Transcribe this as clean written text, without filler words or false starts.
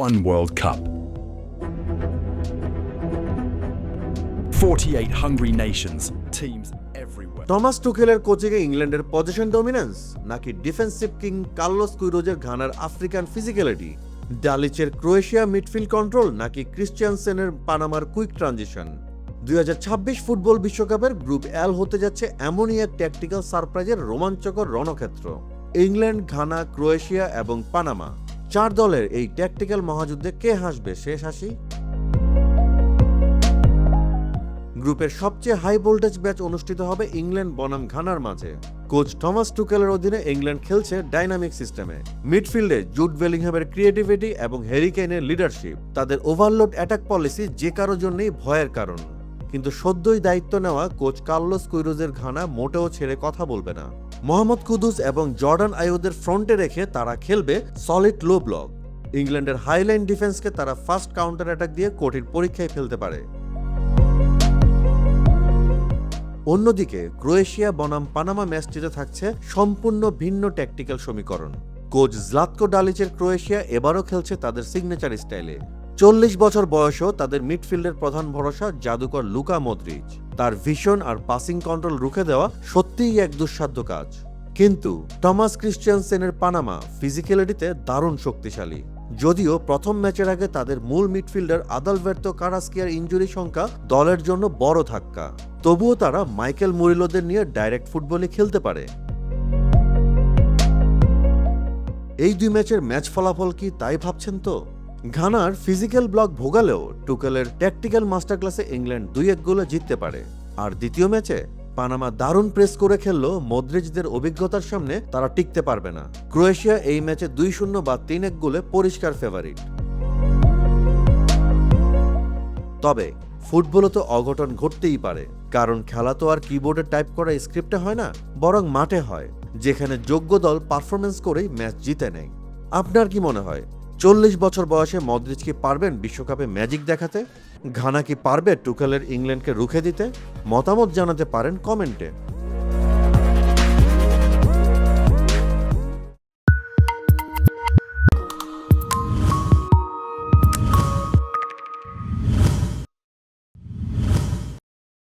One World Cup. 48 hungry nations, teams everywhere. Thomas টুখেলের কোচিংয়ে ইংল্যান্ডের পজিশন ডমিনেন্স নাকি ডিফেন্সিভ কিং কার্লোস কুইরোজের ঘানার আফ্রিকান ফিজিক্যালিটি, ডালিচের ক্রোয়েশিয়া মিডফিল্ড কন্ট্রোল নাকি ক্রিশ্চিয়ানসেনের পানামার কুইক ট্রানজিশন? 2026 ফুটবল বিশ্বকাপের গ্রুপ এল হতে যাচ্ছে এমনই এক ট্যাকটিক্যাল সারপ্রাইজের রোমাঞ্চকর রণক্ষেত্র। ইংল্যান্ড, ঘানা, ক্রোয়েশিয়া এবং পানামা, 4 দলের এই ট্যাকটিক্যাল মহাযুদ্ধে কে হাসবে শেষ হাসি? গ্রুপের সবচেয়ে হাই ভোল্টেজ ম্যাচ অনুষ্ঠিত হবে ইংল্যান্ড বনাম ঘানার মাঝে। কোচ টমাস টুকেলের অধীনে ইংল্যান্ড খেলছে ডাইনামিক সিস্টেমে। মিডফিল্ডে জুড বেলিংহামের ক্রিয়েটিভিটি এবং হ্যারি কেইনের লিডারশিপ, তাদের ওভারলোড অ্যাটাক পলিসি যে কারো জন্যই ভয়ের কারণ। কিন্তু সদ্যই দায়িত্ব নেওয়া কোচ কার্লোস কুইরোজের ঘানা মোটেও ছেড়ে কথা বলবে না। মোহাম্মদ কুদুস এবং জর্ডান আইউদের ফ্রন্টে রেখে তারা খেলবে সলিড লো ব্লক। ইংল্যান্ডের হাইলাইন ডিফেন্সকে তারা ফাস্ট কাউন্টার অ্যাটাক দিয়ে কঠিন পরীক্ষায় ফেলতে পারে। অন্যদিকে ক্রোয়েশিয়া বনাম পানামা ম্যাচটিতে থাকছে সম্পূর্ণ ভিন্ন ট্যাকটিক্যাল সমীকরণ। কোচ জ্লাতকো ডালিচের ক্রোয়েশিয়া এবারও খেলছে তাদের সিগনেচার স্টাইলে। 40 বছর বয়সেও তাদের মিডফিল্ডের প্রধান ভরসা জাদুকর লুকা মদ্রিচ। তার ভিশন আর পাসিং কন্ট্রোল রুখে দেওয়া সত্যিই এক দুঃসাধ্য কাজ। কিন্তু টমাস ক্রিশ্চিয়ানসেনের পানামা ফিজিক্যালিটিতে দারুণ শক্তিশালী। যদিও প্রথম ম্যাচের আগে তাদের মূল মিডফিল্ডার আদালবের্তো কারাস্কিয়ার ইনজুরি সংখ্যা দলের জন্য বড় ধাক্কা, তবুও তারা মাইকেল মুরিলোদের নিয়ে ডাইরেক্ট ফুটবলে খেলতে পারে। এই 2 ম্যাচের ম্যাচ ফলাফল কি তাই ভাবছেন তো? ঘানার ফিজিক্যাল ব্লক ভোগালেও টুকেলের ট্যাকটিক্যাল মাস্টার ক্লাসে ইংল্যান্ড 2-1 গোলে জিততে পারে। আর দ্বিতীয় ম্যাচে পানামা দারুণ প্রেস করে খেললেও মদ্রিচদের অভিজ্ঞতার সামনে তারা টিকতে পারবে না। ক্রোয়েশিয়া এই ম্যাচে 2-0 বা 3-1 গোলে পরিষ্কার ফেভারিট। তবে ফুটবলে তো অঘটন ঘটতেই পারে, কারণ খেলা তো আর কিবোর্ডে টাইপ করা স্ক্রিপ্টে হয় না, বরং মাঠে হয়, যেখানে যোগ্য দল পারফরমেন্স করেই ম্যাচ জিতে নেয়। আপনার কি মনে হয় 40 বছর বয়সে মদ্রিচ কি পারবেন বিশ্বকাপে ম্যাজিক দেখাতে? ঘানা কি পারবে টুকেলের ইংল্যান্ডকে রুখে দিতে? মতামত জানাতে পারেন কমেন্টে।